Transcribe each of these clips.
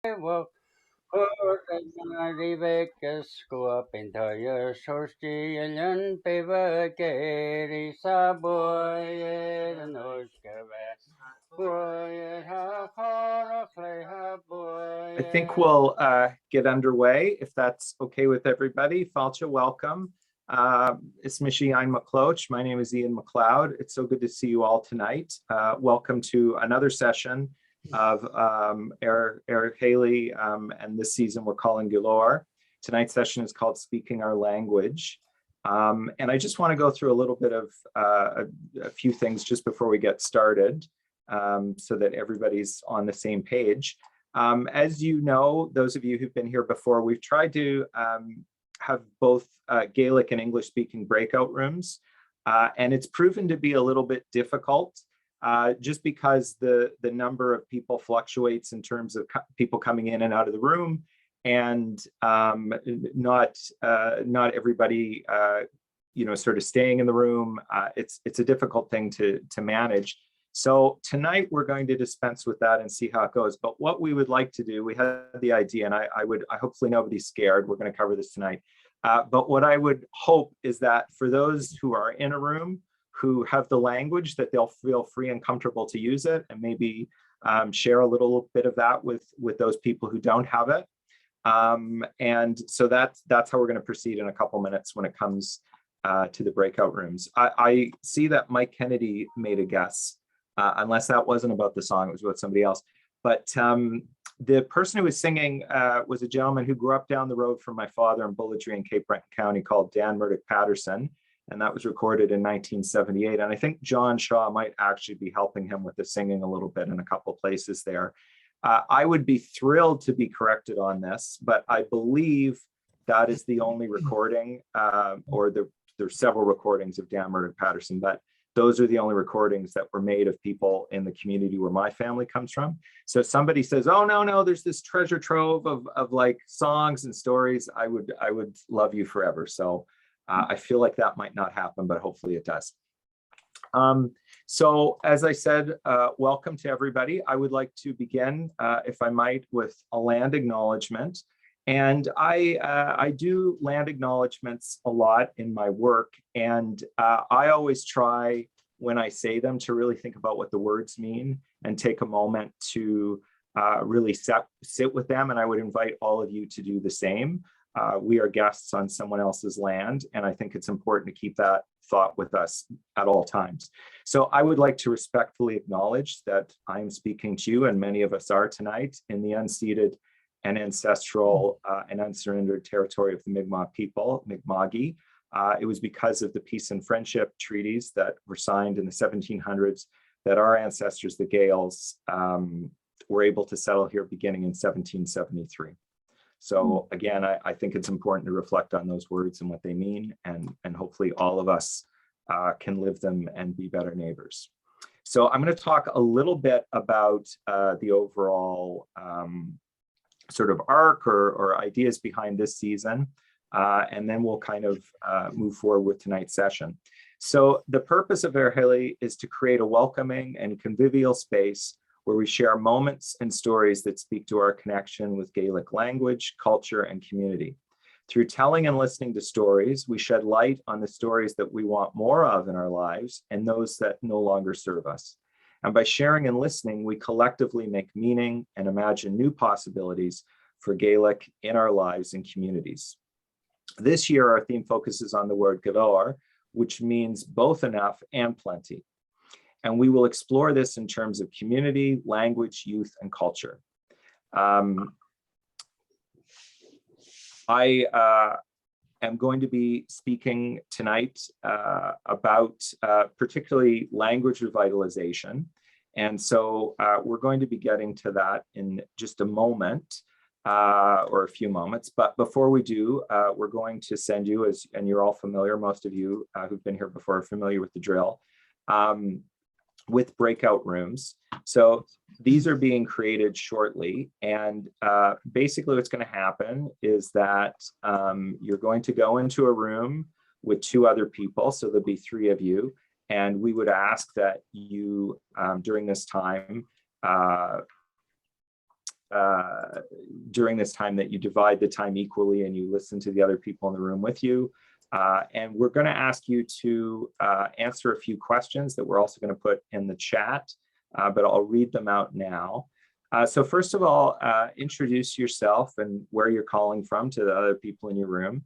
Well, Rivekesku Pintaya Sorsti and Peva Gary Saboy Noskeve. I think we'll get underway if that's okay with everybody. Falcha, welcome. It's Iain MacLeod. My name is Iain MacLeod. It's so good to see you all tonight. Welcome to another session of Eric Haley, and this season we're calling Galore. Tonight's session is called Speaking Our Language. And I just want to go through a little bit of a few things just before we get started, so that everybody's on the same page. As you know, those of you who've been here before, we've tried to have both Gaelic and English speaking breakout rooms. And it's proven to be a little bit difficult just because the number of people fluctuates in terms of people coming in and out of the room, and not everybody sort of staying in the room. It's a difficult thing to manage. So tonight we're going to dispense with that and see how it goes. But what we would like to do, we had the idea, and I hopefully nobody's scared. We're going to cover this tonight. But what I would hope is that for those who are in a room who have the language, that they'll feel free and comfortable to use it, and maybe share a little bit of that with those people who don't have it. And so that's how we're going to proceed in a couple minutes when it comes to the breakout rooms. I see that Mike Kennedy made a guess. Unless that wasn't about the song, it was about somebody else. But the person who was singing was a gentleman who grew up down the road from my father in Bullitree in Cape Breton County called Dan Murdoch Patterson. And that was recorded in 1978. And I think John Shaw might actually be helping him with the singing a little bit in a couple places there. I would be thrilled to be corrected on this, but I believe that is the only recording, or there's several recordings of Dan Murdoch Patterson, but those are the only recordings that were made of people in the community where my family comes from. So if somebody says, oh, no, there's this treasure trove of like songs and stories, I would love you forever. So I feel like that might not happen, but hopefully it does. So as I said, welcome to everybody. I would like to begin, if I might, with a land acknowledgement. And I do land acknowledgements a lot in my work, and I always try when I say them to really think about what the words mean and take a moment to really sit with them. And I would invite all of you to do the same. We are guests on someone else's land, and I think it's important to keep that thought with us at all times. So I would like to respectfully acknowledge that I'm speaking to you, and many of us are tonight, in the unceded and ancestral and unsurrendered territory of the Mi'kmaq people, Mi'kmaqi. It was because of the peace and friendship treaties that were signed in the 1700s that our ancestors, the Gaels, were able to settle here beginning in 1773. So again, I think it's important to reflect on those words and what they mean, and hopefully all of us can live them and be better neighbors. So I'm going to talk a little bit about the overall sort of arc or ideas behind this season, and then we'll kind of move forward with tonight's session. So the purpose of Erhili is to create a welcoming and convivial space where we share moments and stories that speak to our connection with Gaelic language, culture, and community. Through telling and listening to stories, we shed light on the stories that we want more of in our lives and those that no longer serve us. And by sharing and listening, we collectively make meaning and imagine new possibilities for Gaelic in our lives and communities. This year, our theme focuses on the word gador, which means both enough and plenty. And we will explore this in terms of community, language, youth, and culture. I am going to be speaking tonight about particularly language revitalization. And so we're going to be getting to that in just a moment, or a few moments. But before we do, we're going to send you, and you're all familiar, most of you who've been here before are familiar with the drill, with breakout rooms. So these are being created shortly. And basically what's going to happen is that you're going to go into a room with two other people. So there'll be three of you. And we would ask that you, during this time, during this time that you divide the time equally and you listen to the other people in the room with you. And we're going to ask you to answer a few questions that we're also going to put in the chat, but I'll read them out now. So first of all, introduce yourself and where you're calling from to the other people in your room.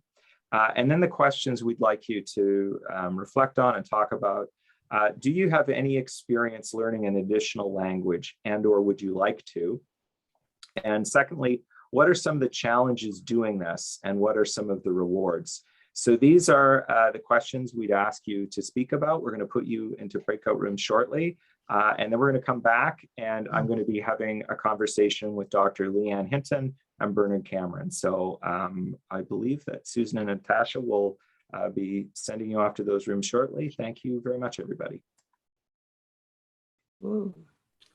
And then the questions we'd like you to reflect on and talk about. Do you have any experience learning an additional language, and or would you like to? And secondly, what are some of the challenges doing this, and what are some of the rewards? So these are the questions we'd ask you to speak about. We're going to put you into breakout rooms shortly, and then we're going to come back, and I'm going to be having a conversation with Dr. Leanne Hinton and Bernard Cameron. So I believe that Susan and Natasha will be sending you off to those rooms shortly. Thank you very much, everybody.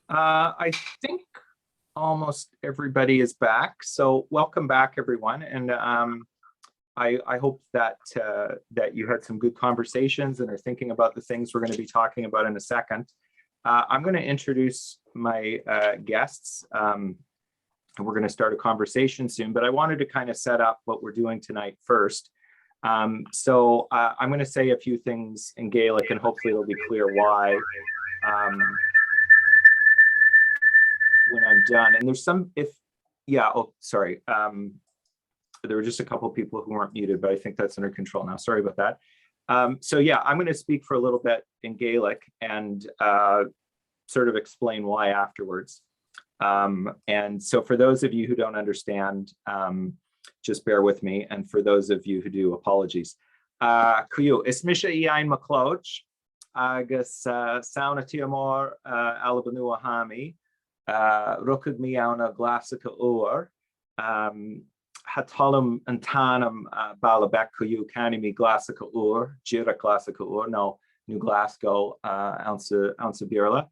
I think almost everybody is back. So welcome back, everyone. And I hope that that you had some good conversations and are thinking about the things we're going to be talking about in a second. I'm going to introduce my guests. We're going to start a conversation soon, but I wanted to kind of set up what we're doing tonight first. So I'm going to say a few things in Gaelic, and hopefully it'll be clear why when I'm done. And there's some, sorry. There were just a couple of people who weren't muted, but I think that's under control now. Sorry about that. So yeah, I'm going to speak for a little bit in Gaelic and sort of explain why afterwards. And so for those of you who don't understand, just bear with me. And for those of you who do, apologies. Cuyo, ismisha Iain MacLeod, agus sauna tiamor alabanua hami, rukad mi auna glasica or, hatalum antanum balabek cuyo canimi glasica or, jira glasica or, no, New Glasgow, ounce birla.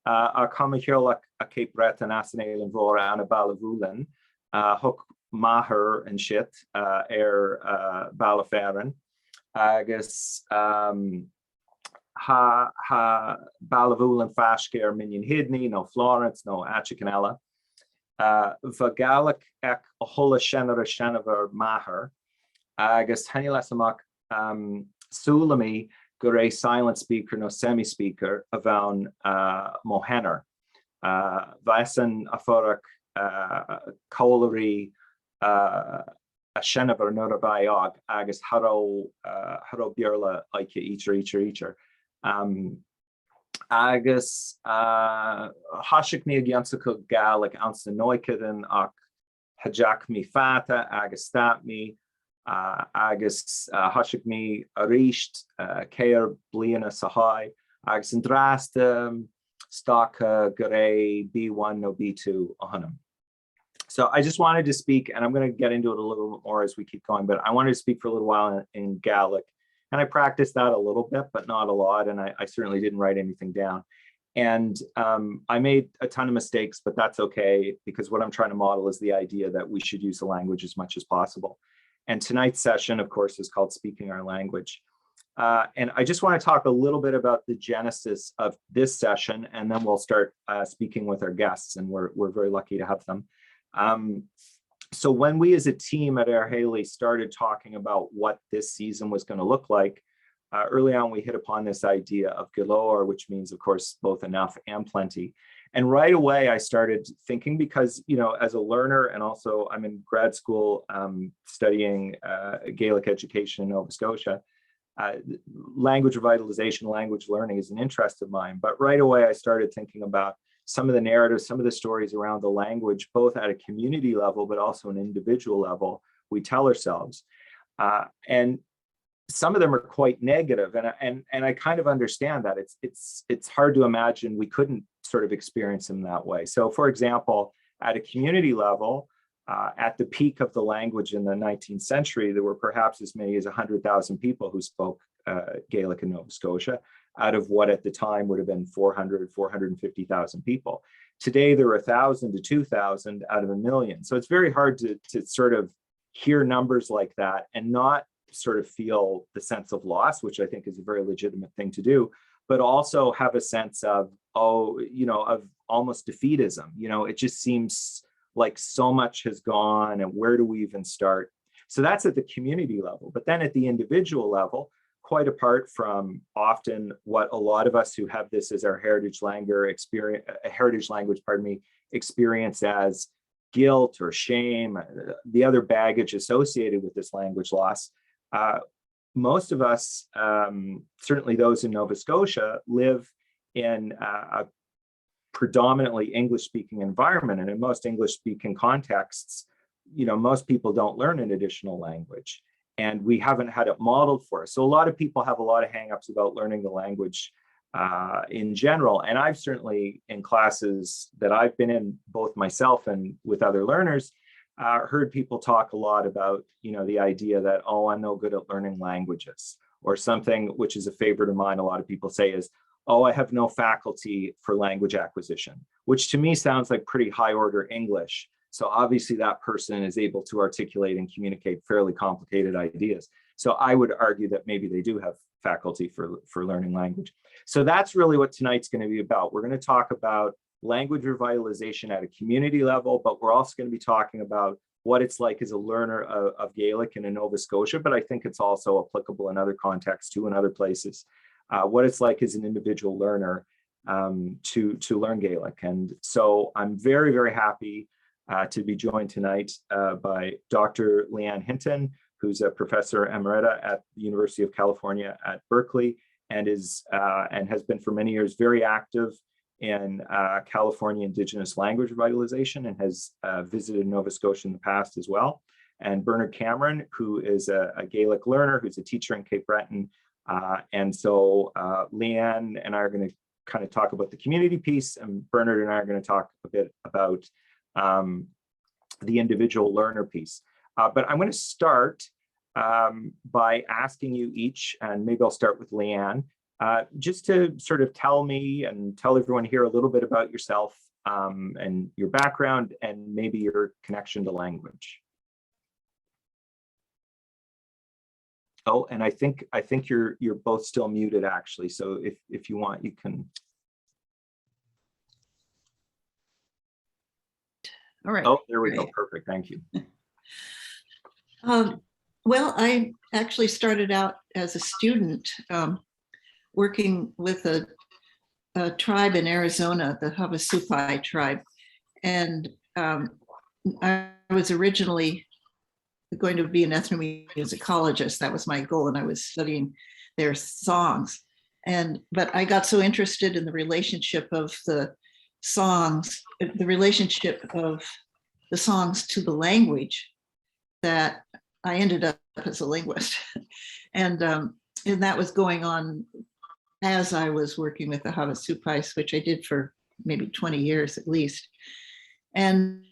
Comicurlac a Cape Breton Asanel and Vora Anna Balavulan, Hook Maher and shit, Balaferin, Agus ha Balavulan Fashker Minion Hidney, no Florence, no Achicanella, Vagalic ek Ahola Shenera Shenaver Maher, Agus Hanilasamak Sulami. A silent speaker, no semi-speaker, around Mohenner. Vaisen aforak Collery a Shenaver Nurabayog, Agus Haro Bierla Ike Eacher. Agus Hashik me Gyansaka Gaelic Ansa Noikiden ak Hajak me Fata, Agus Stat me. Agus hashik mi arisht keir bliana sahai agus an drasta staka gare B1 no B2 ahanam. So I just wanted to speak, and I'm going to get into it a little bit more as we keep going, but I wanted to speak for a little while in Gaelic, and I practiced that a little bit, but not a lot, and I certainly didn't write anything down. And I made a ton of mistakes, but that's okay, because what I'm trying to model is the idea that we should use the language as much as possible. And tonight's session, of course, is called Speaking Our Language. And I just want to talk a little bit about the genesis of this session, and then we'll start speaking with our guests, and we're very lucky to have them. So when we as a team at Air Haley started talking about what this season was going to look like, early on we hit upon this idea of galore, which means, of course, both enough and plenty. And right away, I started thinking, because, you know, as a learner, and also I'm in grad school studying Gaelic education in Nova Scotia, language revitalization, language learning is an interest of mine. But right away, I started thinking about some of the narratives, some of the stories around the language, both at a community level, but also an individual level, we tell ourselves. And some of them are quite negative, and I kind of understand that. It's hard to imagine we couldn't sort of experience them that way. So, for example, at a community level, at the peak of the language in the 19th century, there were perhaps as many as 100,000 people who spoke Gaelic in Nova Scotia, out of what at the time would have been 450,000 people. Today, there are 1,000 to 2,000 out of a million. So it's very hard to sort of hear numbers like that and not sort of feel the sense of loss, which I think is a very legitimate thing to do, but also have a sense of, oh, you know, of almost defeatism. You know, it just seems like so much has gone and where do we even start? So that's at the community level. But then at the individual level, quite apart from often what a lot of us who have this as our heritage language experience as guilt or shame, the other baggage associated with this language loss. Most of us, certainly those in Nova Scotia, live in a predominantly English-speaking environment, and in most English-speaking contexts, most people don't learn an additional language, and we haven't had it modeled for us. So a lot of people have a lot of hangups about learning the language in general, and I've certainly, in classes that I've been in, both myself and with other learners, heard people talk a lot about, the idea that, oh, I'm no good at learning languages, or something which is a favorite of mine. A lot of people say is, oh, I have no faculty for language acquisition, which to me sounds like pretty high order English. So obviously that person is able to articulate and communicate fairly complicated ideas. So I would argue that maybe they do have faculty for learning language. So that's really what tonight's going to be about. We're going to talk about language revitalization at a community level, but we're also going to be talking about what it's like as a learner of Gaelic in Nova Scotia, but I think it's also applicable in other contexts too, in other places, what it's like as an individual learner to learn Gaelic. And so I'm very, very happy to be joined tonight by Dr. Leanne Hinton, who's a professor emerita at the University of California at Berkeley, and has been for many years very active in California indigenous language revitalization, and has visited Nova Scotia in the past as well. And Bernard Cameron, who is a Gaelic learner, who's a teacher in Cape Breton. And so Leanne and I are going to kind of talk about the community piece, and Bernard and I are going to talk a bit about the individual learner piece. But I'm going to start by asking you each, and maybe I'll start with Leanne, just to sort of tell me and tell everyone here a little bit about yourself and your background and maybe your connection to language. Oh, and I think you're both still muted, actually. So if you want, you can. All right. Oh, there we go. Perfect. Thank you. Well, I actually started out as a student working with a tribe in Arizona, the Havasupai tribe. And I was originally going to be an ethnomusicologist. That was my goal, and I was studying their songs. But I got so interested in the relationship of the songs, the relationship of the songs to the language, that I ended up as a linguist. And that was going on as I was working with the Havasupais, which I did for maybe 20 years at least. And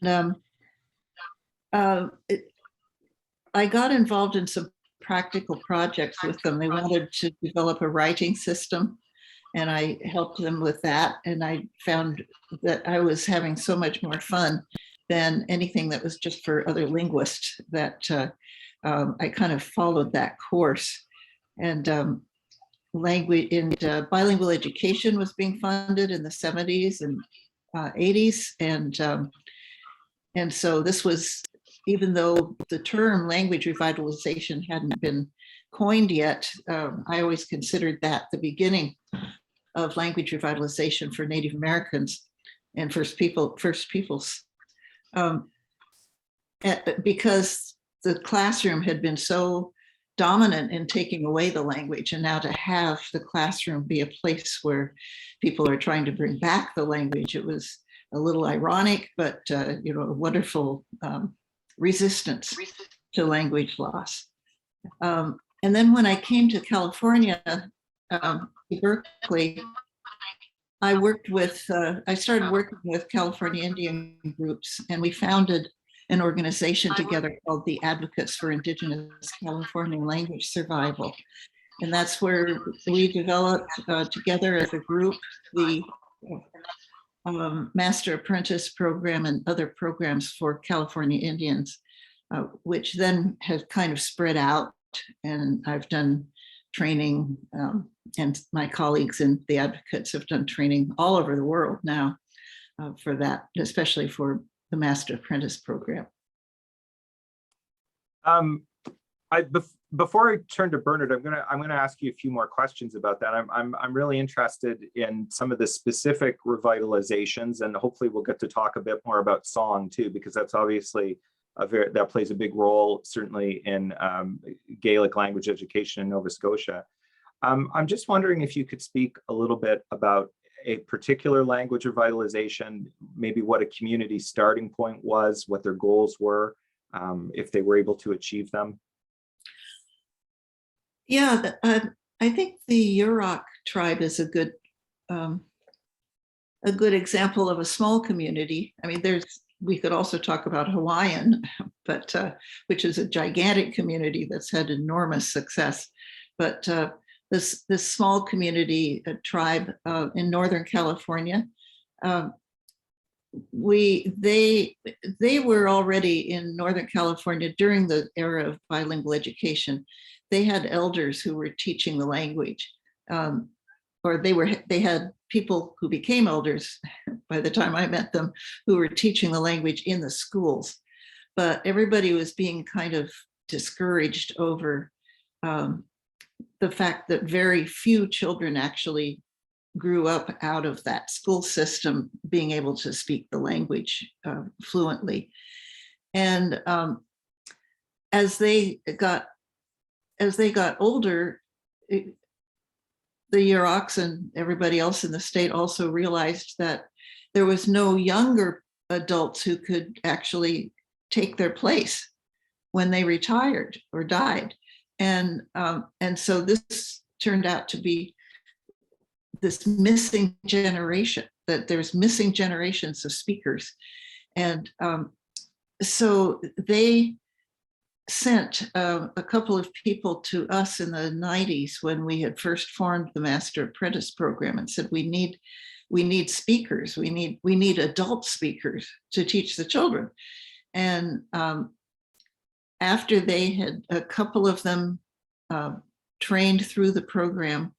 I got involved in some practical projects with them. They wanted to develop a writing system, and I helped them with that. And I found that I was having so much more fun than anything that was just for other linguists, that I kind of followed that course. And language and bilingual education was being funded in the 70s and 80s. And so this was, even though the term language revitalization hadn't been coined yet, I always considered that the beginning of language revitalization for Native Americans and First Peoples, because the classroom had been so dominant in taking away the language, and now to have the classroom be a place where people are trying to bring back the language, it was a little ironic, but a wonderful resistance to language loss. And then when I came to California, Berkeley, I started working with California Indian groups, and we founded an organization together called the Advocates for Indigenous California Language Survival. And that's where we developed together as a group the Master Apprentice program and other programs for California Indians, which then has kind of spread out. And I've done training, and my colleagues in the Advocates have done training all over the world now for that, especially for the Master Apprentice program. Before I turn to Bernard, I'm gonna ask you a few more questions about that. I'm really interested in some of the specific revitalizations, and hopefully we'll get to talk a bit more about song too, because that's obviously that plays a big role, certainly in Gaelic language education in Nova Scotia. I'm just wondering if you could speak a little bit about a particular language revitalization, maybe what a community starting point was, what their goals were, if they were able to achieve them. Yeah, I think the Yurok tribe is a good example of a small community. I mean, we could also talk about Hawaiian, but which is a gigantic community that's had enormous success. But this small community, a tribe in Northern California, they were already in Northern California during the era of bilingual education. They had elders who were teaching the language, or they had people who became elders by the time I met them who were teaching the language in the schools. But everybody was being kind of discouraged over the fact that very few children actually grew up out of that school system being able to speak the language fluently. And as they got older, the Yuroks and everybody else in the state also realized that there was no younger adults who could actually take their place when they retired or died. And so this turned out to be this missing generation, that there's missing generations of speakers. And so they sent a couple of people to us in the 90s when we had first formed the Master Apprentice program and said, we need speakers, we need adult speakers to teach the children. And after they had, a couple of them trained through the program,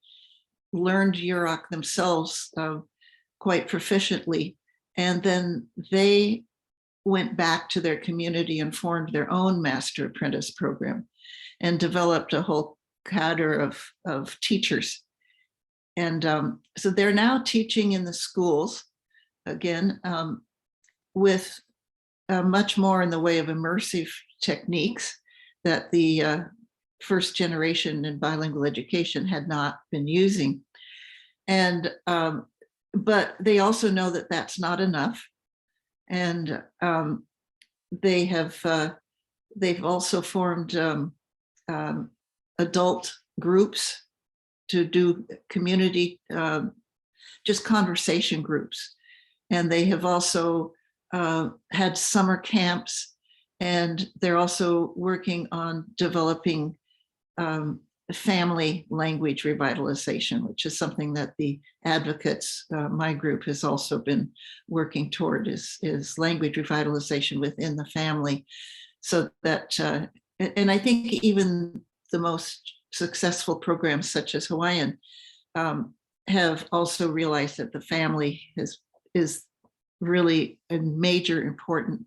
learned Yurok themselves quite proficiently, and then they went back to their community and formed their own Master Apprentice program and developed a whole cadre of teachers. And so they're now teaching in the schools, again, with much more in the way of immersive techniques that the first generation in bilingual education had not been using. And but they also know that that's not enough. And they've also formed adult groups to do community, just conversation groups. And they have also had summer camps, and they're also working on developing family language revitalization, which is something that the advocates, my group, has also been working toward, is language revitalization within the family. So that, and I think even the most successful programs such as Hawaiian have also realized that the family is really a major important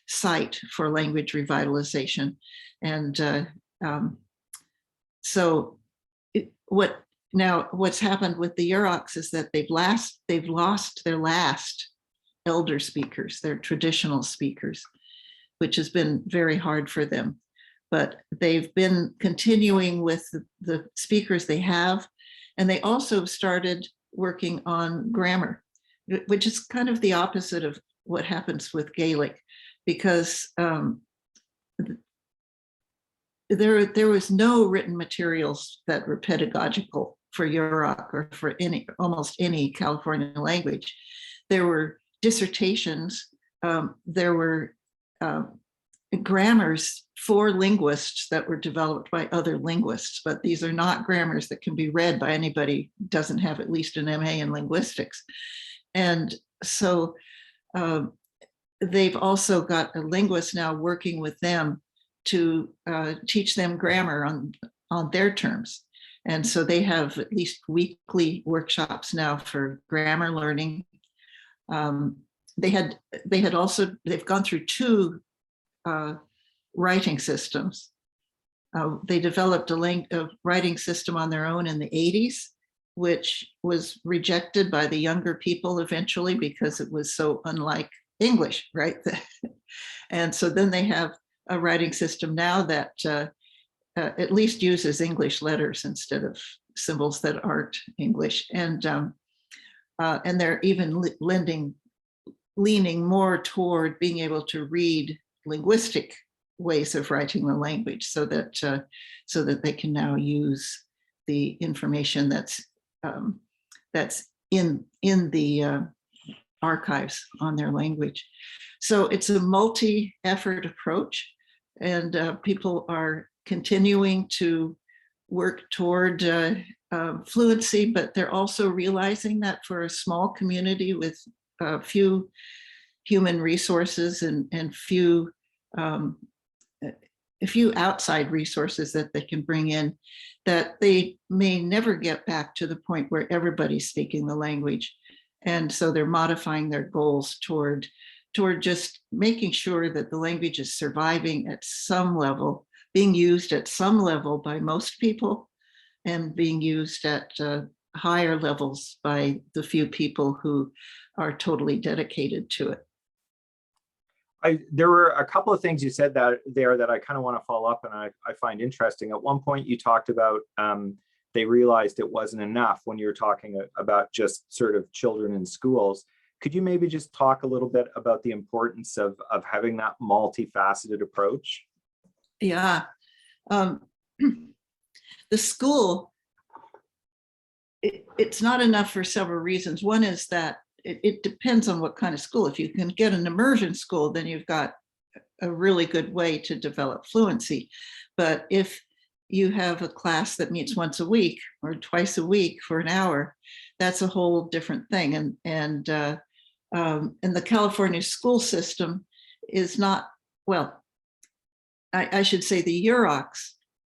site for language revitalization. And so what's happened with the Yuroks is that they've lost their last elder speakers, their traditional speakers, which has been very hard for them. But they've been continuing with the speakers they have, and they also started working on grammar, which is kind of the opposite of what happens with Gaelic, because there was no written materials that were pedagogical for Yurok or for almost any California language. There were dissertations, there were grammars for linguists that were developed by other linguists, but these are not grammars that can be read by anybody who doesn't have at least an MA in linguistics. And so they've also got a linguist now working with them to teach them grammar on their terms. And so they have at least weekly workshops now for grammar learning. they've gone through two writing systems. They developed a writing system on their own in the 80s, which was rejected by the younger people eventually because it was so unlike English, right? And so then they have a writing system now that at least uses English letters instead of symbols that aren't English. And they're even leaning more toward being able to read linguistic ways of writing the language, so that they can now use the information that's in the archives on their language. So it's a multi-effort approach, and people are continuing to work toward fluency, but they're also realizing that for a small community with few human resources and few outside resources that they can bring in, that they may never get back to the point where everybody's speaking the language. And so they're modifying their goals toward just making sure that the language is surviving at some level, being used at some level by most people, and being used at higher levels by the few people who are totally dedicated to it. There were a couple of things you said that I kind of want to follow up, and I find interesting. At one point you talked about they realized it wasn't enough when you were talking about just sort of children in schools. Could you maybe just talk a little bit about the importance of having that multifaceted approach? Yeah. The school, it's not enough for several reasons. One is that it depends on what kind of school. If you can get an immersion school, then you've got a really good way to develop fluency. But if you have a class that meets once a week or twice a week for an hour, that's a whole different thing. And the California school system is not, well, I should say the Yuroks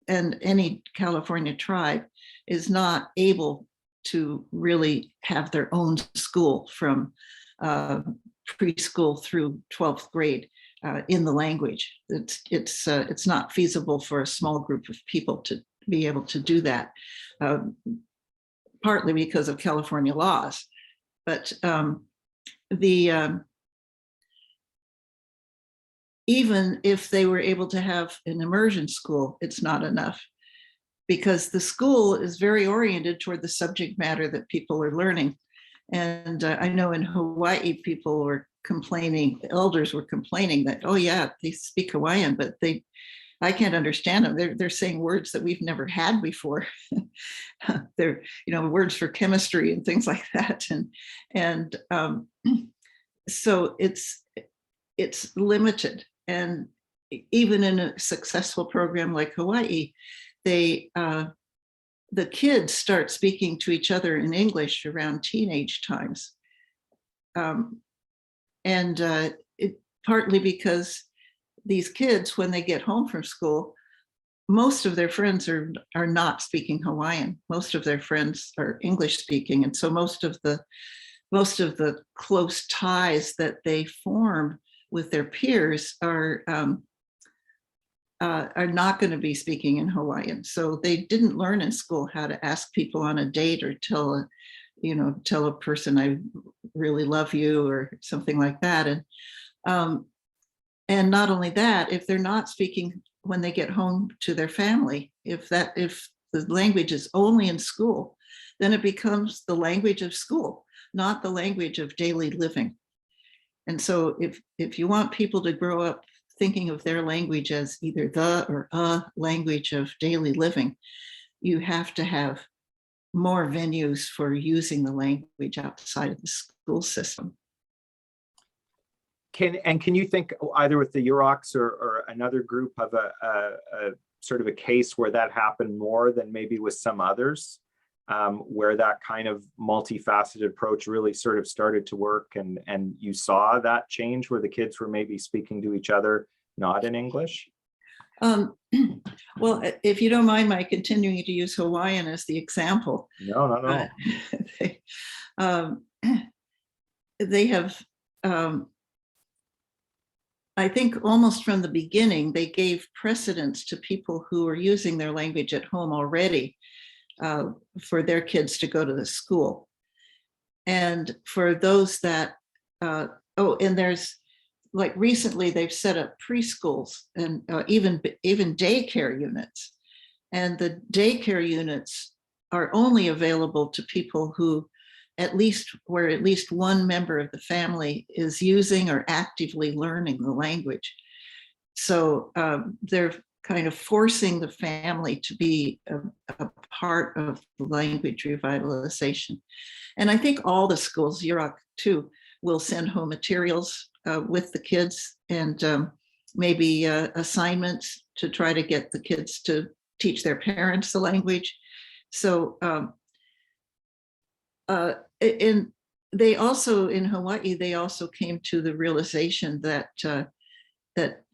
and any California tribe is not able to really have their own school from preschool through 12th grade in the language. It's not feasible for a small group of people to be able to do that, partly because of California laws. But even if they were able to have an immersion school, it's not enough, because the school is very oriented toward the subject matter that people are learning. And I know in Hawaii, people were complaining, elders were complaining that, oh yeah, they speak Hawaiian, but I can't understand them. They're saying words that we've never had before. They're, words for chemistry and things like that. And so it's limited. And even in a successful program like Hawaii, the kids start speaking to each other in English around teenage times. Partly because these kids, when they get home from school, most of their friends are not speaking Hawaiian. Most of their friends are English speaking. And so most of the close ties that they form with their peers are not going to be speaking in Hawaiian. So they didn't learn in school how to ask people on a date or tell a person, I really love you, or something like that. And not only that, if they're not speaking when they get home to their family, if the language is only in school, then it becomes the language of school, not the language of daily living. And so if you want people to grow up thinking of their language as either the or a language of daily living, you have to have more venues for using the language outside of the school system. Can you think either with the Yuroks or another group of a sort of a case where that happened more than maybe with some others, where that kind of multifaceted approach really sort of started to work, and you saw that change where the kids were maybe speaking to each other not in English? Well, if you don't mind my continuing to use Hawaiian as the example. No. They have I think almost from the beginning, they gave precedence to people who were using their language at home already for their kids to go to the school. And for those that, and there's like recently they've set up preschools and even daycare units. And the daycare units are only available to people who at least one member of the family is using or actively learning the language. So they're kind of forcing the family to be a part of language revitalization. And I think all the schools, Yurok too, will send home materials with the kids and maybe assignments to try to get the kids to teach their parents the language. So and they also, in Hawaii, they also came to the realization that that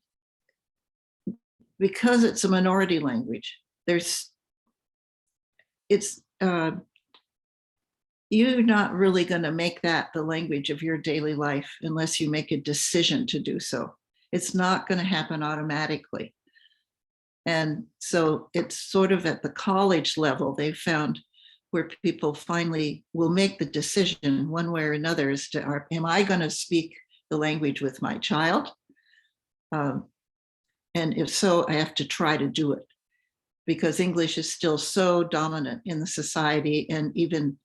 because it's a minority language, you're not really going to make that the language of your daily life unless you make a decision to do so. It's not going to happen automatically. And so it's sort of at the college level, they found where people finally will make the decision one way or another as to, am I going to speak the language with my child? And if so, I have to try to do it because English is still so dominant in the society, and even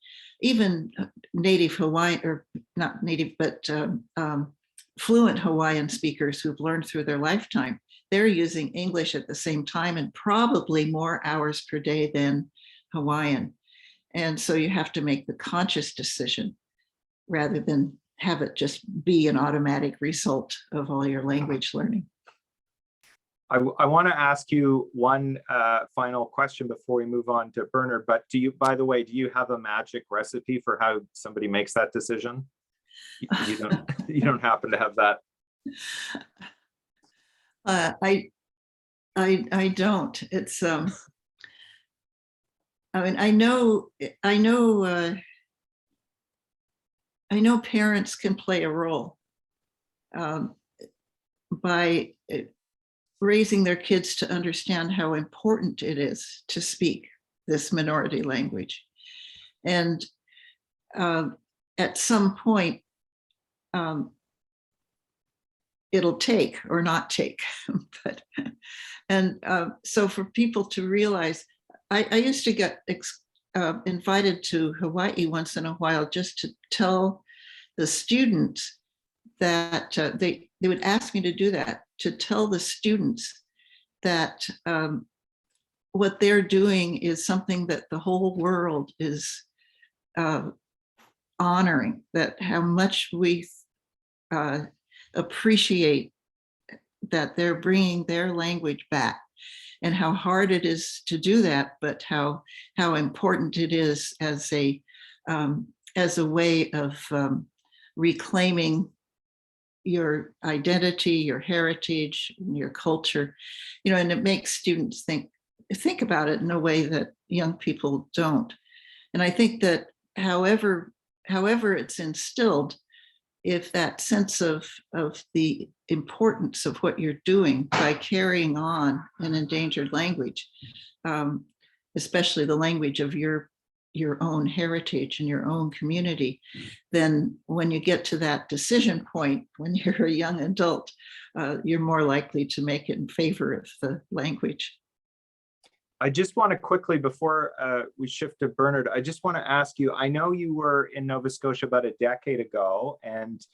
native Hawaiian, or not native, but fluent Hawaiian speakers who've learned through their lifetime, they're using English at the same time and probably more hours per day than Hawaiian. And so you have to make the conscious decision rather than have it just be an automatic result of all your language learning. I want to ask you one final question before we move on to Bernard, but by the way, do you have a magic recipe for how somebody makes that decision? You don't happen to have that? I don't. It's I mean, I know parents can play a role by raising their kids to understand how important it is to speak this minority language. And at some point, it'll take or not take. So for people to realize, I used to get invited to Hawaii once in a while just to tell the students that they would ask me to do that, to tell the students that what they're doing is something that the whole world is honoring, that how much we appreciate that they're bringing their language back, and how hard it is to do that, but how important it is as a way of reclaiming your identity, your heritage, your culture, and it makes students think about it in a way that young people don't. And I think that however it's instilled, if that sense of the importance of what you're doing by carrying on an endangered language, especially the language of your own heritage and your own community, then when you get to that decision point, when you're a young adult, you're more likely to make it in favor of the language. I just want to quickly, before we shift to Bernard, I just want to ask you, I know you were in Nova Scotia about a decade ago, and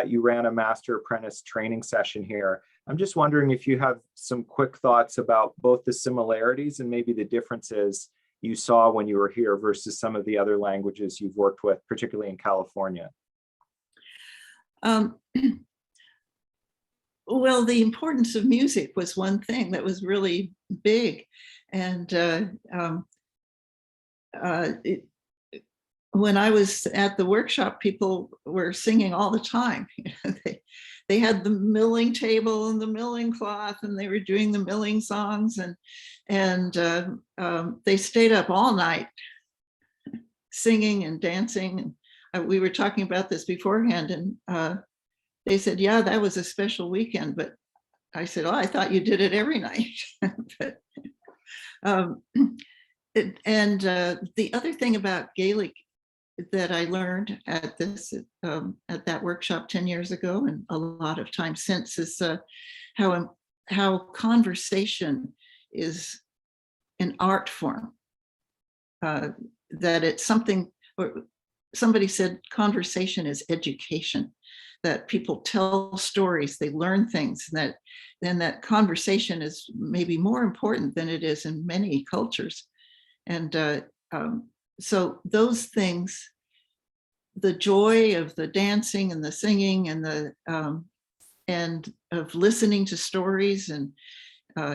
you ran a master apprentice training session here. I'm just wondering if you have some quick thoughts about both the similarities and maybe the differences you saw when you were here versus some of the other languages you've worked with, particularly in California. Well, the importance of music was one thing that was really big. And when I was at the workshop, people were singing all the time. They had the milling table and the milling cloth, and they were doing the milling songs, and they stayed up all night singing and dancing. And we were talking about this beforehand, and they said, yeah, that was a special weekend. But I said, oh, I thought you did it every night. But, and the other thing about Gaelic that I learned at at that workshop 10 years ago, and a lot of time since, is how conversation is an art form. That it's something, or somebody said conversation is education, that people tell stories, they learn things, that conversation is maybe more important than it is in many cultures. And so those things, the joy of the dancing and the singing and of listening to stories and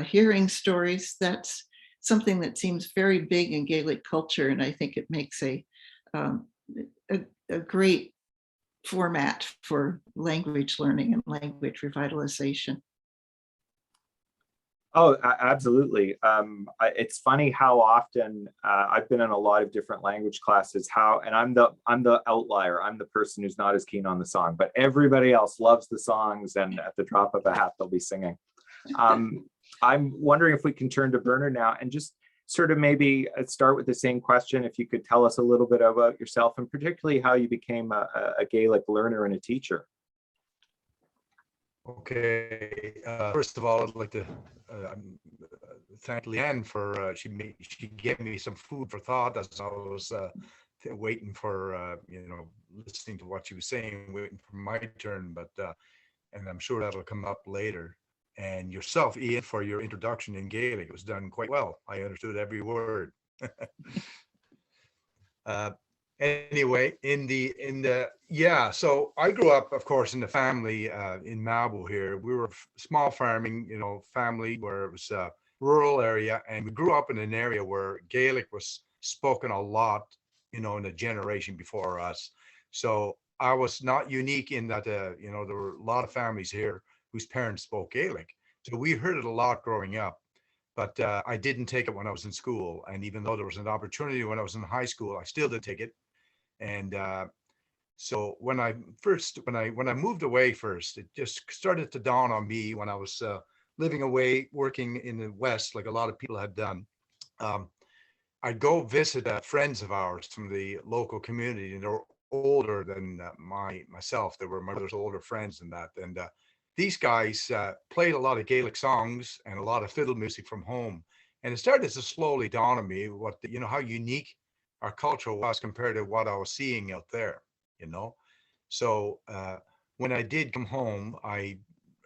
hearing stories, that's something that seems very big in Gaelic culture. And I think it makes a great format for language learning and language revitalization. Oh, absolutely. It's funny how often I've been in a lot of different language classes. And I'm the outlier. I'm the person who's not as keen on the song, but everybody else loves the songs, and at the drop of a hat, they'll be singing. I'm wondering if we can turn to Bernard now and just sort of maybe start with the same question. If you could tell us a little bit about yourself, and particularly how you became a Gaelic learner and a teacher. Okay. First of all, I'd like to thank Leanne for she gave me some food for thought as I was waiting for listening to what she was saying, waiting for my turn. But and I'm sure that'll come up later. And yourself, Iain, for your introduction in Gaelic, it was done quite well. I understood every word. Anyway, so I grew up, of course, in the family in Mabo here. We were a small farming, family where it was a rural area, and we grew up in an area where Gaelic was spoken a lot, in the generation before us. So I was not unique in that, there were a lot of families here whose parents spoke Gaelic. So we heard it a lot growing up. But I didn't take it when I was in school. And even though there was an opportunity when I was in high school, I still didn't take it. And so when I moved away first, it just started to dawn on me when I was living away, working in the West, like a lot of people had done. I'd go visit friends of ours from the local community, and they were older than myself. They were my mother's older friends and that. And these guys played a lot of Gaelic songs and a lot of fiddle music from home. And it started to slowly dawn on me how unique our culture was compared to what I was seeing out there, So when I did come home, I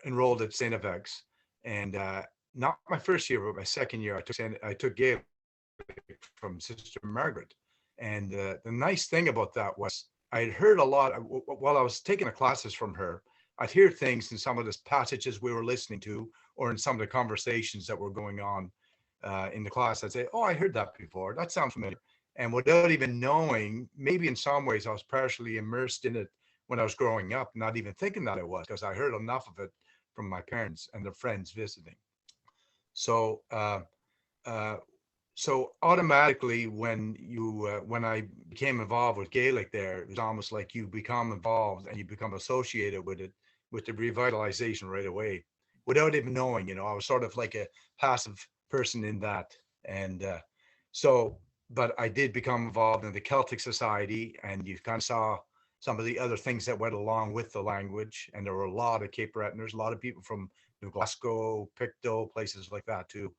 enrolled at St. FX, and not my first year, but my second year, I took Gaelic from Sister Margaret. And the nice thing about that was I'd heard a lot while I was taking the classes from her. I'd hear things in some of the passages we were listening to, or in some of the conversations that were going on in the class. I'd say, oh, I heard that before. That sounds familiar. And without even knowing, maybe in some ways I was partially immersed in it when I was growing up, not even thinking that I was, because I heard enough of it from my parents and their friends visiting. So so automatically when I became involved with Gaelic there, it was almost like you become involved and you become associated with it, with the revitalization right away, without even knowing. I was sort of like a passive person in that. And but I did become involved in the Celtic Society, and you kind of saw some of the other things that went along with the language. And there were a lot of Cape Bretoners, a lot of people from New Glasgow, Pictou, places like that too.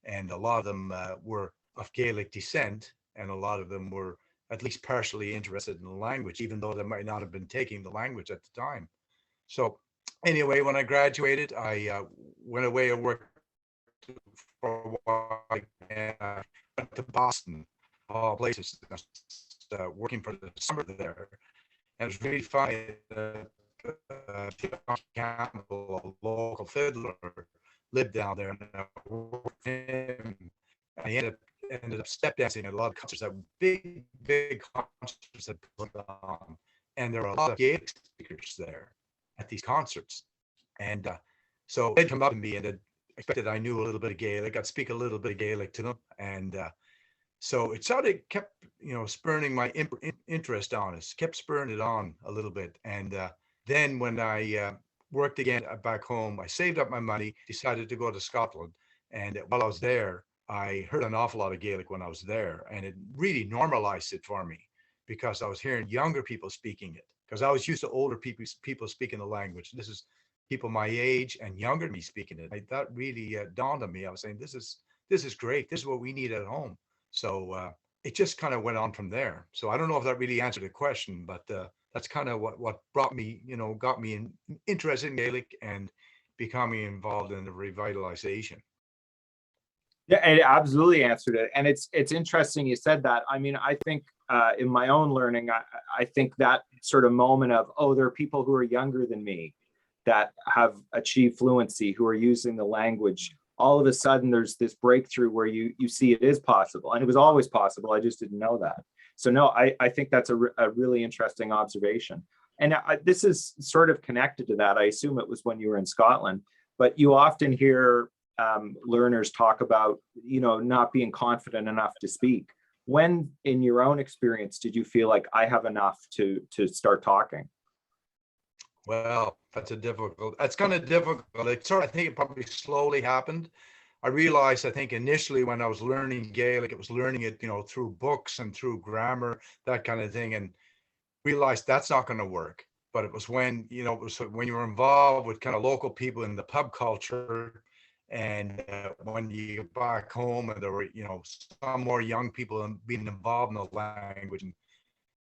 And a lot of them were of Gaelic descent, and a lot of them were at least partially interested in the language, even though they might not have been taking the language at the time. So anyway, when I graduated, I went away and worked for a while, and I went to Boston, all places, working for the summer there. And it was really funny. John Campbell, a local fiddler, lived down there, and I worked with him. And he ended up step dancing at a lot of concerts, that big concerts that put on. And there were a lot of Gaelic speakers there at these concerts. And so they'd come up to me and expected I knew a little bit of Gaelic. I'd speak a little bit of Gaelic to them. And so it kept spurring my interest on us, kept spurring it on a little bit. And Then when I worked again back home, I saved up my money, decided to go to Scotland. And while I was there, I heard an awful lot of Gaelic when I was there, and it really normalized it for me because I was hearing younger people speaking it. Because I was used to older people speaking the language. This is people my age and younger than me speaking it. That really dawned on me. I was saying, this is great. This is what we need at home. So it just kind of went on from there. So I don't know if that really answered the question, but that's kind of what brought me, got me interested in Gaelic and becoming involved in the revitalization. Yeah, it absolutely answered it. And it's interesting you said that. I mean, I think in my own learning, I think that sort of moment of, oh, there are people who are younger than me that have achieved fluency, who are using the language. All of a sudden, there's this breakthrough where you see it is possible. And it was always possible. I just didn't know that. So no, I think that's a really interesting observation. And this is sort of connected to that. I assume it was when you were in Scotland, but you often hear learners talk about, not being confident enough to speak. When, in your own experience, did you feel like I have enough to start talking? Well, that's kind of difficult. I think it probably slowly happened. I realized, I think initially when I was learning Gaelic, it was learning it, through books and through grammar, that kind of thing, and realized that's not going to work. But it was when, when you were involved with kind of local people in the pub culture, and when you get back home and there were, some more young people being involved in the language and,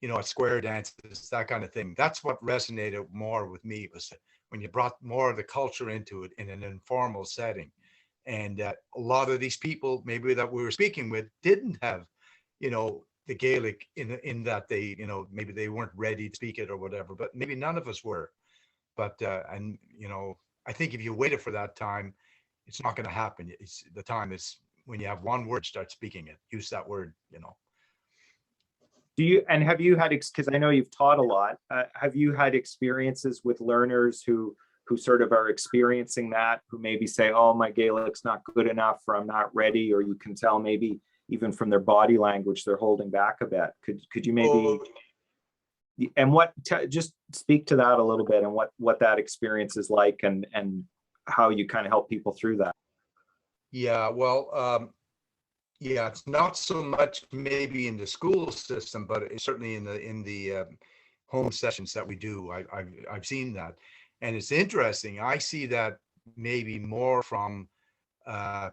at square dances, that kind of thing. That's what resonated more with me, was when you brought more of the culture into it in an informal setting. And a lot of these people, maybe that we were speaking with, didn't have, the Gaelic in that they, maybe they weren't ready to speak it or whatever, but maybe none of us were. But, I think if you waited for that time, it's not going to happen. The time is when you have one word, start speaking it, use that word, Have you had, because I know you've taught a lot, have you had experiences with learners who sort of are experiencing that, who maybe say, oh, my Gaelic's not good enough, or I'm not ready, or you can tell maybe even from their body language, they're holding back a bit. Could you maybe, and just speak to that a little bit, and what that experience is like, and how you kind of help people through that? Yeah, well, yeah, it's not so much maybe in the school system, but it's certainly in the home sessions that we do. I've seen that, and it's interesting. I see that maybe more from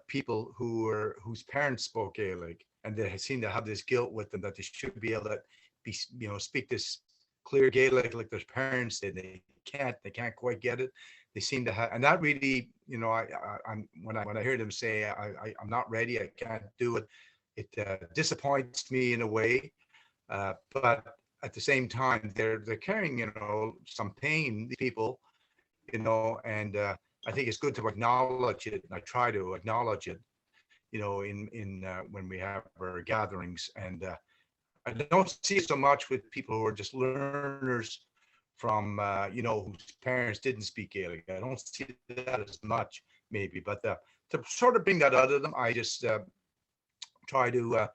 people whose parents spoke Gaelic, and they seem to have this guilt with them that they should be able to speak this clear Gaelic like their parents did. They can't quite get it. They seem to have, and that really, I'm when I hear them say I'm not ready, I can't do it, it disappoints me in a way. But at the same time, they're carrying, some pain, these people, and I think it's good to acknowledge it, and I try to acknowledge it, in when we have our gatherings. And I don't see it so much with people who are just learners from, whose parents didn't speak Gaelic. I don't see that as much, maybe, but to sort of bring that out of them, I just try to,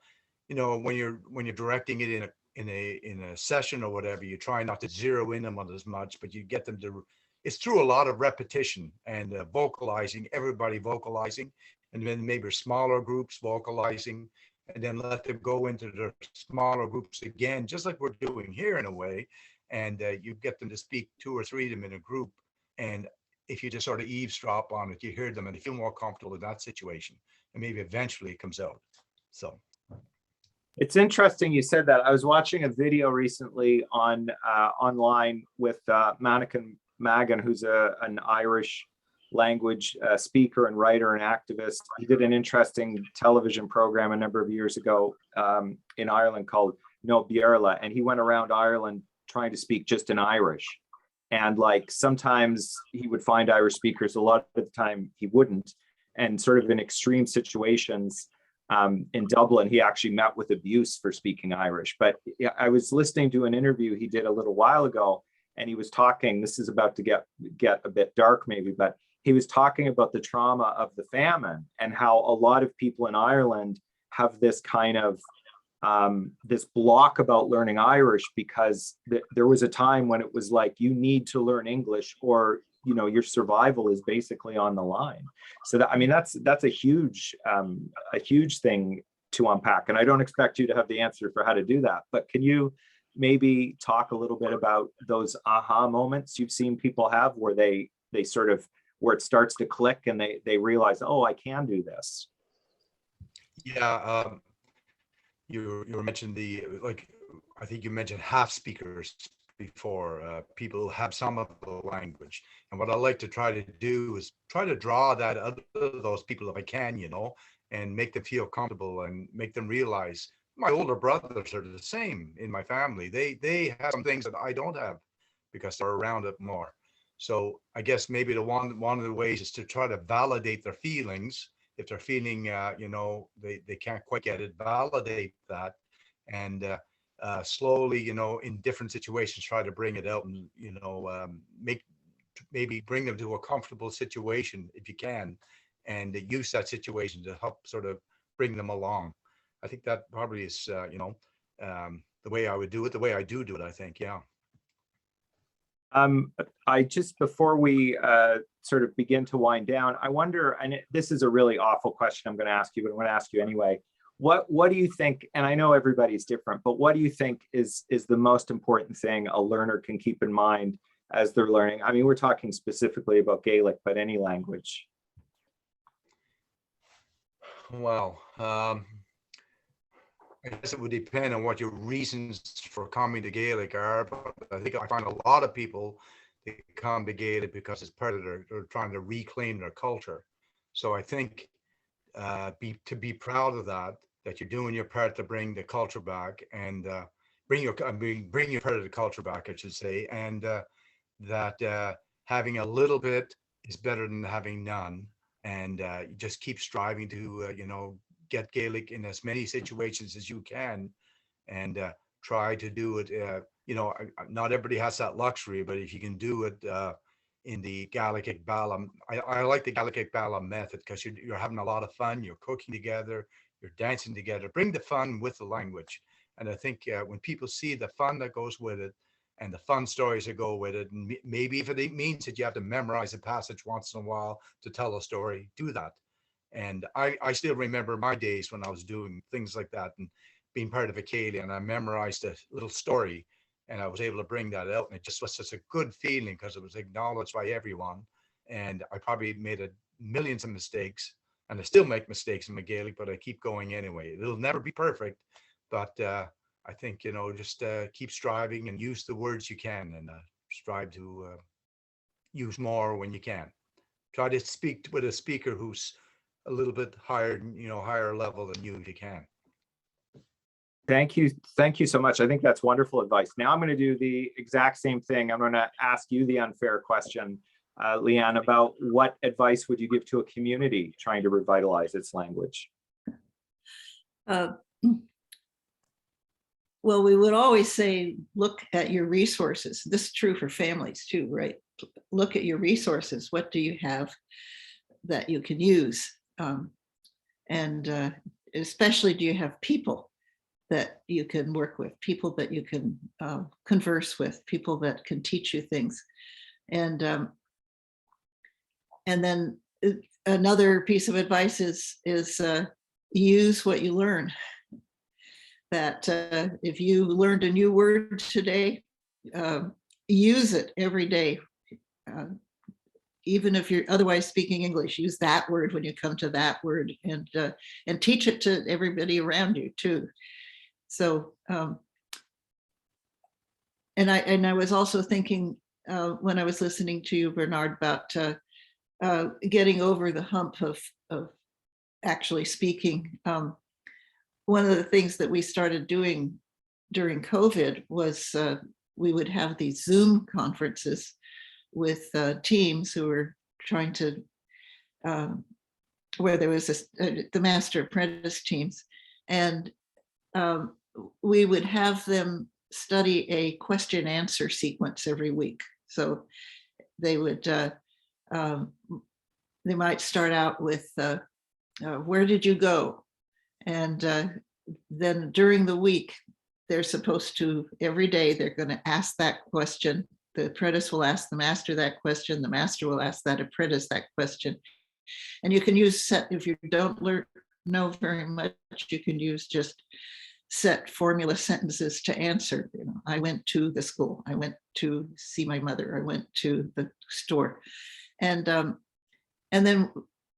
when you're directing it in a session or whatever, you try not to zero in them on as much, but you get them to. It's through a lot of repetition and vocalizing, everybody vocalizing, and then maybe smaller groups vocalizing, and then let them go into their smaller groups again, just like we're doing here in a way. And you get them to speak 2 or 3 of them in a group. And if you just sort of eavesdrop on it, you hear them and they feel more comfortable in that situation. And maybe eventually it comes out. So. It's interesting you said that. I was watching a video recently online with Mannequin Magan, who's an Irish language speaker and writer and activist. He did an interesting television program a number of years ago in Ireland called No Bierla, and he went around Ireland trying to speak just in Irish. And like sometimes he would find Irish speakers, a lot of the time he wouldn't. And sort of in extreme situations in Dublin, he actually met with abuse for speaking Irish. But I was listening to an interview he did a little while ago, and he was talking, this is about to get a bit dark maybe, but he was talking about the trauma of the famine and how a lot of people in Ireland have this kind of this block about learning Irish because there was a time when it was like, you need to learn English or, you know, your survival is basically on the line. So that, I mean, that's a huge thing to unpack. And I don't expect you to have the answer for how to do that, but can you maybe talk a little bit about those aha moments you've seen people have where they sort of, where it starts to click and they realize, oh, I can do this? Yeah, you mentioned I think you mentioned half speakers before, people who have some of the language. And what I like to try to do is try to draw that out of those people if I can, you know, and make them feel comfortable and make them realize my older brothers are the same in my family. They have some things that I don't have because they're around it more. So I guess maybe one of the ways is to try to validate their feelings. If they're feeling, you know, they can't quite get it, validate that, and slowly, you know, in different situations, try to bring it out and, you know, maybe bring them to a comfortable situation if you can, and use that situation to help sort of bring them along. I think that probably is, you know, the way I would do it, the way I do it, I think, yeah. I just, before we sort of begin to wind down, I wonder, and this is a really awful question I'm going to ask you, but I'm going to ask you anyway. What do you think, and I know everybody's different, but what do you think is the most important thing a learner can keep in mind as they're learning? I mean, we're talking specifically about Gaelic, but any language. Well, I guess it would depend on what your reasons for coming to Gaelic are, but I think I find a lot of people, they come to Gaelic because it's part of they're trying to reclaim their culture. So I think to be proud of that you're doing your part to bring the culture back, and bring your part of the culture back, I should say, and that having a little bit is better than having none, and you just keep striving to you know, get Gaelic in as many situations as you can, and try to do it. You know, not everybody has that luxury, but if you can do it in the Gaelic Bala, I like the Gaelic Bala method because you're having a lot of fun. You're cooking together, you're dancing together. Bring the fun with the language, and I think when people see the fun that goes with it, and the fun stories that go with it, and maybe if it means that you have to memorize a passage once in a while to tell a story, do that. And I still remember my days when I was doing things like that and being part of a Cayley, and I memorized a little story and I was able to bring that out. And it just was such a good feeling because it was acknowledged by everyone. And I probably made millions of mistakes, and I still make mistakes in my Gaelic, but I keep going anyway. It'll never be perfect, but I think, you know, just keep striving and use the words you can, and strive to use more when you can. Try to speak with a speaker who's a little bit higher, you know, higher level than you if you can. Thank you so much. I think that's wonderful advice. Now I'm going to do the exact same thing. I'm going to ask you the unfair question, Leanne, about what advice would you give to a community trying to revitalize its language? Well, we would always say, look at your resources. This is true for families too, right? Look at your resources. What do you have that you can use? And especially, do you have people that you can work with, people that you can converse with, people that can teach you things? And then another piece of advice is use what you learn. That if you learned a new word today, use it every day. Even if you're otherwise speaking English, use that word when you come to that word, and teach it to everybody around you too. So, and I was also thinking when I was listening to you, Bernard, about getting over the hump of actually speaking. One of the things that we started doing during COVID was we would have these Zoom conferences with teams who were trying to, where there was the master apprentice teams, and we would have them study a question answer sequence every week. So they would, they might start out with, where did you go? And then during the week, they're supposed to, every day, they're going to ask that question. The apprentice will ask the master that question. The master will ask that apprentice that question. And you can use set, if you don't know very much, you can use just set formula sentences to answer. You know, I went to the school. I went to see my mother. I went to the store. And then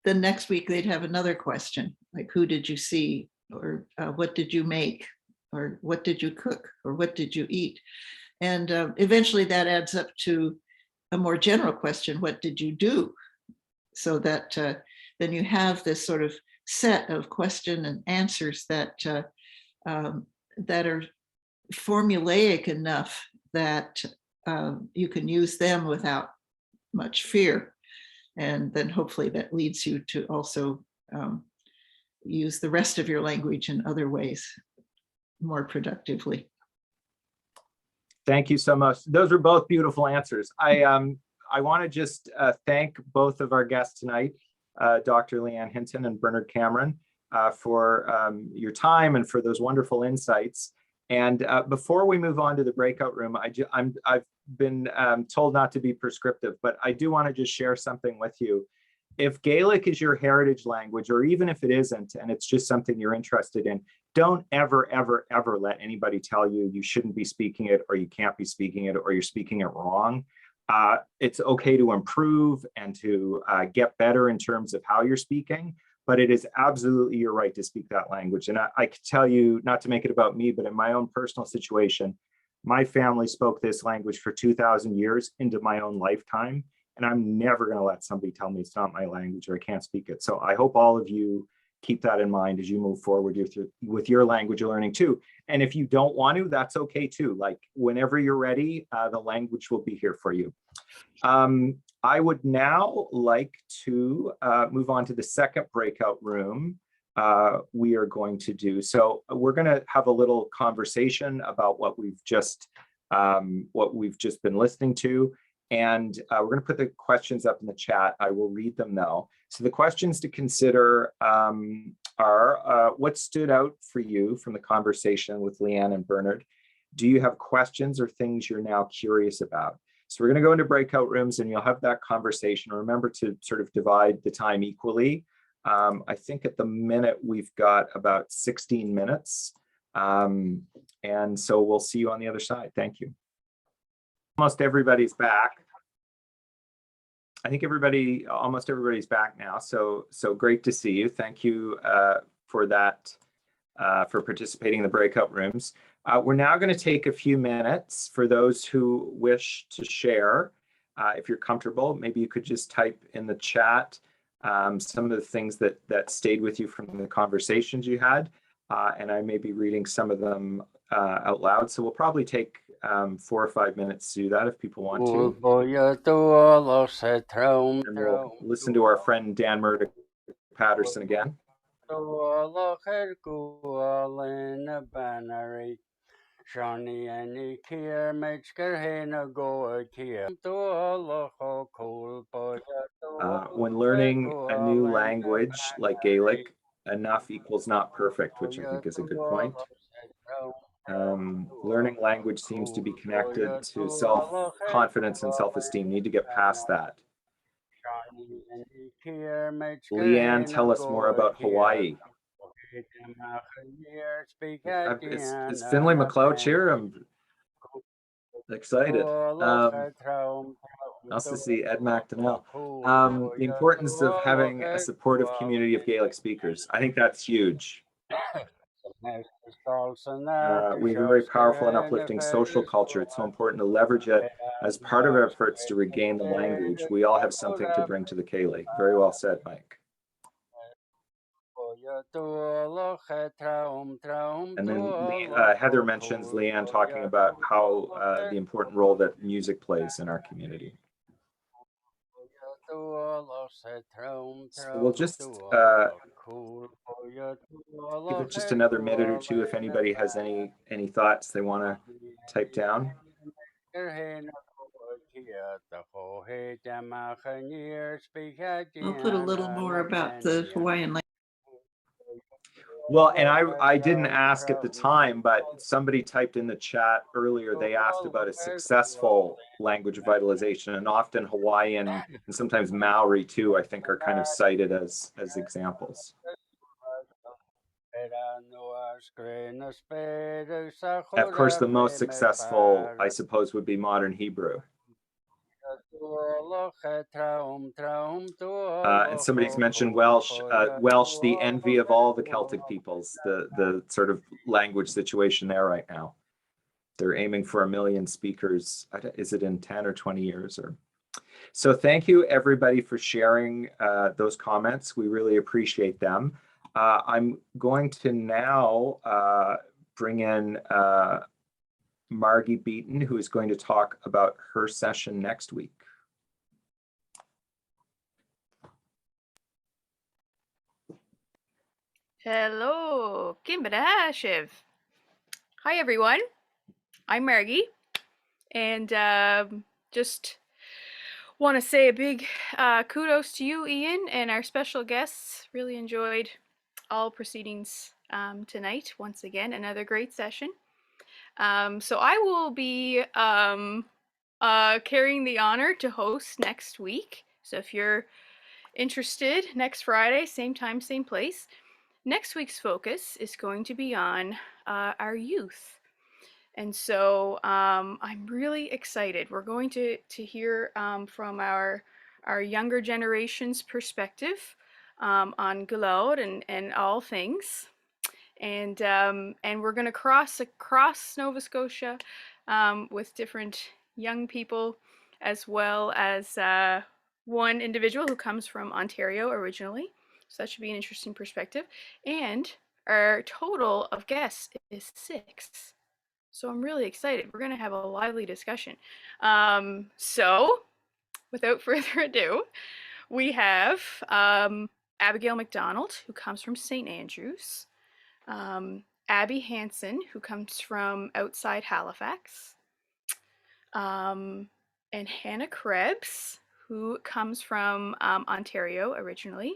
the next week they'd have another question, like, who did you see? Or what did you make? Or what did you cook? Or what did you eat? And eventually that adds up to a more general question, what did you do? So that then you have this sort of set of question and answers that that are formulaic enough that you can use them without much fear. And then hopefully that leads you to also use the rest of your language in other ways more productively. Thank you so much. Those were both beautiful answers. I want to just thank both of our guests tonight, Dr. Leanne Hinton and Bernard Cameron, for your time and for those wonderful insights. And before we move on to the breakout room, I've been told not to be prescriptive, but I do want to just share something with you. If Gaelic is your heritage language, or even if it isn't, and it's just something you're interested in, don't ever, ever, ever let anybody tell you you shouldn't be speaking it, or you can't be speaking it, or you're speaking it wrong. It's okay to improve and to get better in terms of how you're speaking, but it is absolutely your right to speak that language. And I can tell you, not to make it about me, but in my own personal situation, my family spoke this language for 2,000 years into my own lifetime. And I'm never going to let somebody tell me it's not my language or I can't speak it. So I hope all of you keep that in mind as you move forward with your language learning too. And if you don't want to, that's okay too. Like whenever you're ready, the language will be here for you. I would now like to move on to the second breakout room we are going to do. So we're going to have a little conversation about what we've just been listening to. And we're going to put the questions up in the chat. I will read them now. So the questions to consider are what stood out for you from the conversation with Leanne and Bernard? Do you have questions or things you're now curious about? So we're going to go into breakout rooms and you'll have that conversation. Remember to sort of divide the time equally. I think at the minute we've got about 16 minutes. And so we'll see you on the other side. Thank you. Almost everybody's back. I think almost everybody's back now. So great to see you. Thank you for that, for participating in the breakout rooms. We're now going to take a few minutes for those who wish to share. If you're comfortable, maybe you could just type in the chat some of the things that stayed with you from the conversations you had. And I may be reading some of them out loud. So we'll probably take 4 or 5 minutes to do that if people want to. And we'll listen to our friend Dan Murdoch Patterson again. When learning a new language like Gaelic, enough equals not perfect, which I think is a good point. Learning language seems to be connected to self-confidence and self-esteem. Need to get past that. Leanne, tell us more about Hawaii. Is Finlay MacLeod here? I'm excited. Also see Ed MacDonnell. The importance of having a supportive community of Gaelic speakers. I think that's huge. We have a very powerful and uplifting social culture. It's so important to leverage it as part of our efforts to regain the language. We all have something to bring to the Gaelic. Very well said, Mike. And then Heather mentions Leanne talking about how the important role that music plays in our community. So we'll just give it just another minute or two if anybody has any thoughts they want to type down. I'll put a little more about the Hawaiian language. Well, and I didn't ask at the time, but somebody typed in the chat earlier, they asked about a successful language revitalization, and often Hawaiian and sometimes Maori too, I think, are kind of cited as examples. Of course, the most successful, I suppose, would be modern Hebrew. And somebody's mentioned Welsh. Welsh, the envy of all the Celtic peoples, the sort of language situation there right now. They're aiming for 1 million speakers. Is it in 10 or 20 years? So thank you, everybody, for sharing those comments. We really appreciate them. I'm going to now bring in Margie Beaton, who is going to talk about her session next week. Hello, Kimbada Shiv. Hi, everyone. I'm Margie, and just want to say a big kudos to you, Ian, and our special guests. Really enjoyed all proceedings tonight. Once again, another great session. So I will be carrying the honor to host next week. So if you're interested, next Friday, same time, same place. Next week's focus is going to be on our youth. And so I'm really excited. We're going to hear from our younger generation's perspective on Gaelic and all things. And we're going to cross across Nova Scotia with different young people, as well as one individual who comes from Ontario originally. So that should be an interesting perspective. And our total of guests is 6. So I'm really excited. We're going to have a lively discussion. So without further ado, we have Abigail MacDonald, who comes from St. Andrews. Abby Hansen, who comes from outside Halifax. And Hannah Krebs, who comes from Ontario originally.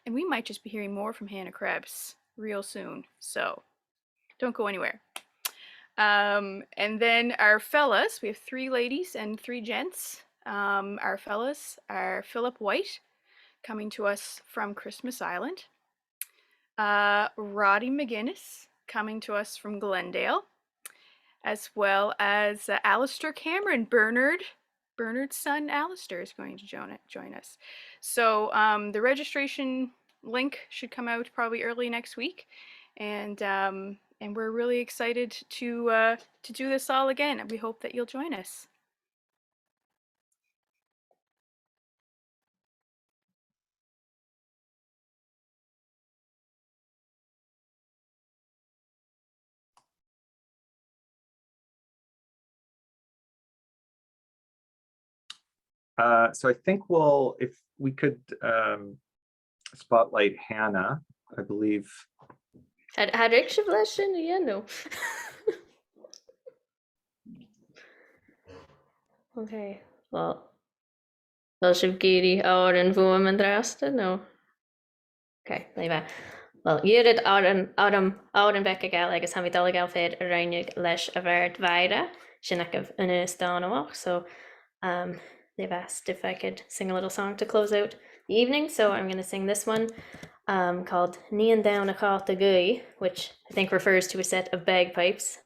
And we might just be hearing more from Hannah Krebs real soon. So don't go anywhere. And then our fellas, we have 3 ladies and 3 gents. Our fellas are Philip White, coming to us from Christmas Island. Roddy McGuinness, coming to us from Glendale, as well as Alistair Cameron. Bernard's son Alistair is going to join us. So the registration link should come out probably early next week, and we're really excited to do this all again. And we hope that you'll join us. So I think if we could spotlight Hannah, I believe. Had ik lesson? Yeah, no. Okay, well sib géirí áir an bhuam an drasta? No. Okay, leave. Well, dhéad áir an Becca Gael agus ha mí dul gael féad a reinnig leis a bheirt bhaire sinach of in Stanawach. So they've asked if I could sing a little song to close out the evening. So I'm going to sing this one called Níon Down a Cáta Gui, which I think refers to a set of bagpipes.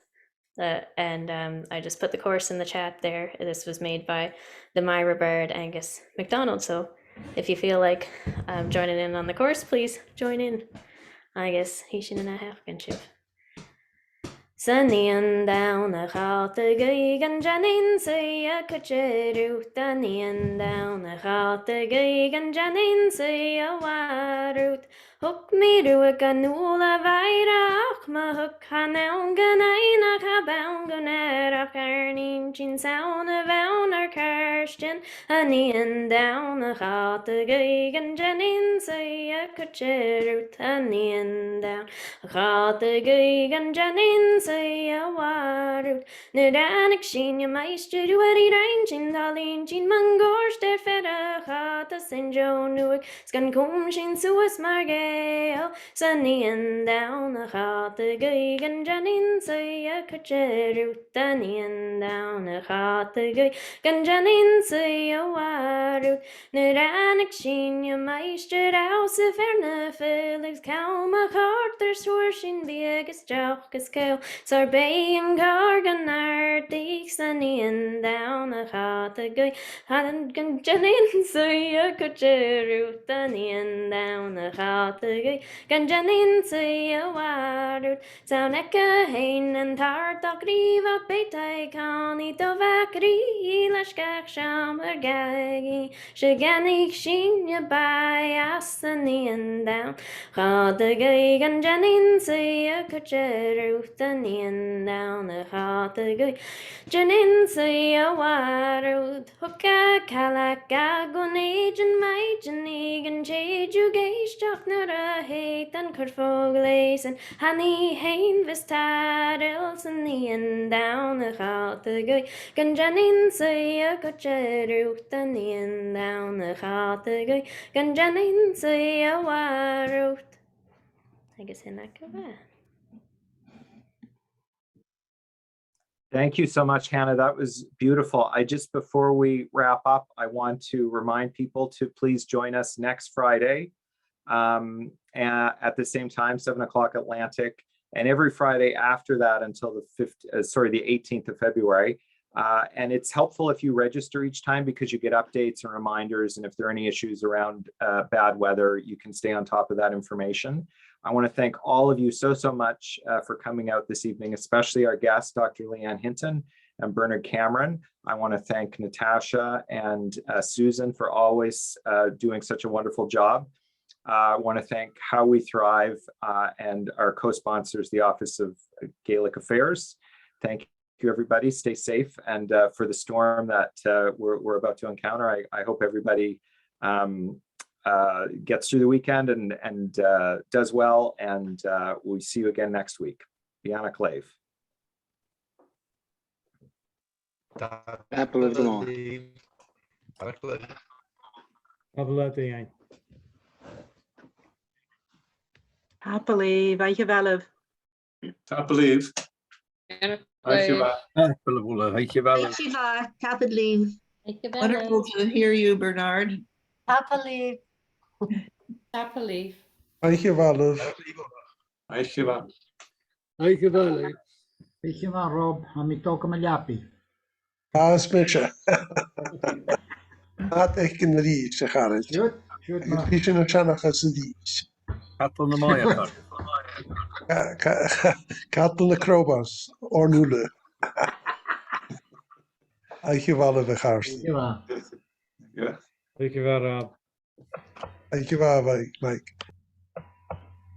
And I just put the chorus in the chat there. This was made by the Myra Bird Angus MacDonald. So if you feel like joining in on the chorus, please join in. I guess he shouldn't have can shiv. Níon down a cháta gaig an Janine say a kucheru. Níon down a cháta gaig an Janine say a warut. Hook me do a ganula vaira ach ma hook haneon ganaina kabound gunera karnin chin sound of our Kirsten. Níon down a cháta gaig an Janine say a Kucheru Tanian down. Hata Gigan Janin say a water. Nedanik Shin, your meister, you already ranging, Darlene, Jean Mangors, der Fedder, Hata St. Joe Newick, Scan Comshin, Suis Margale, Sunny and down. Hata Gigan Janin say a Kucheru Tanian down. Hata Gigan Janin say a water. Nedanik Shin, your meister, house of Erna Felix, Calma Carter, Swarshin, Biggest Jockus Kale, Sorbet and Garganar, Dixony and down a hot a guy, Hadn't Ganjanin, say a Kucheru, Danny and down a hot a guy, Ganjanin, say a water, Soundeka, Hain and Tartak, Riva, Beta, Connie, Dovakri, Lashkak, Shammer, Gaggy, Shaganik, Shinya, by Asani and down. Hata gay gan janin say a kucheru tanian down the hata gay janin say a water hooka kalaka gunage and my janig and jade you gay stock not a hate and kurfoglace and honey hain vistadils and the end down the hata gay gan janin say a kucheru tanian down the hata gay gan janin say a water. I guess in that go back. Thank you so much, Hannah. That was beautiful. Before we wrap up, I want to remind people to please join us next Friday at the same time, 7 o'clock Atlantic, and every Friday after that until the 18th of February. And it's helpful if you register each time because you get updates and reminders. And if there are any issues around bad weather, you can stay on top of that information. I want to thank all of you so much for coming out this evening, especially our guests, Dr. Leanne Hinton and Bernard Cameron. I want to thank Natasha and Susan for always doing such a wonderful job. I want to thank How We Thrive and our co-sponsors, the Office of Gaelic Affairs. Thank you, everybody. Stay safe. And for the storm that we're about to encounter, I hope everybody gets through the weekend and does well. And we'll see you again next week. Iain MacLeod. Happily, dankjewel. Happily. Kathleen. Wonderful to hear you, Bernard. Happily. Happily. Dankjewel. Dankjewel. Dankjewel. Dankjewel, Rob. Hamitoka Malyapi. Spitje. Laat ik in de riek, zeg Arend. Ik kies een channel als die. Gaat on de mooie Gaat on de krobas. Ornule. Dankjewel, we gast. Dankjewel. Dankjewel, Mike.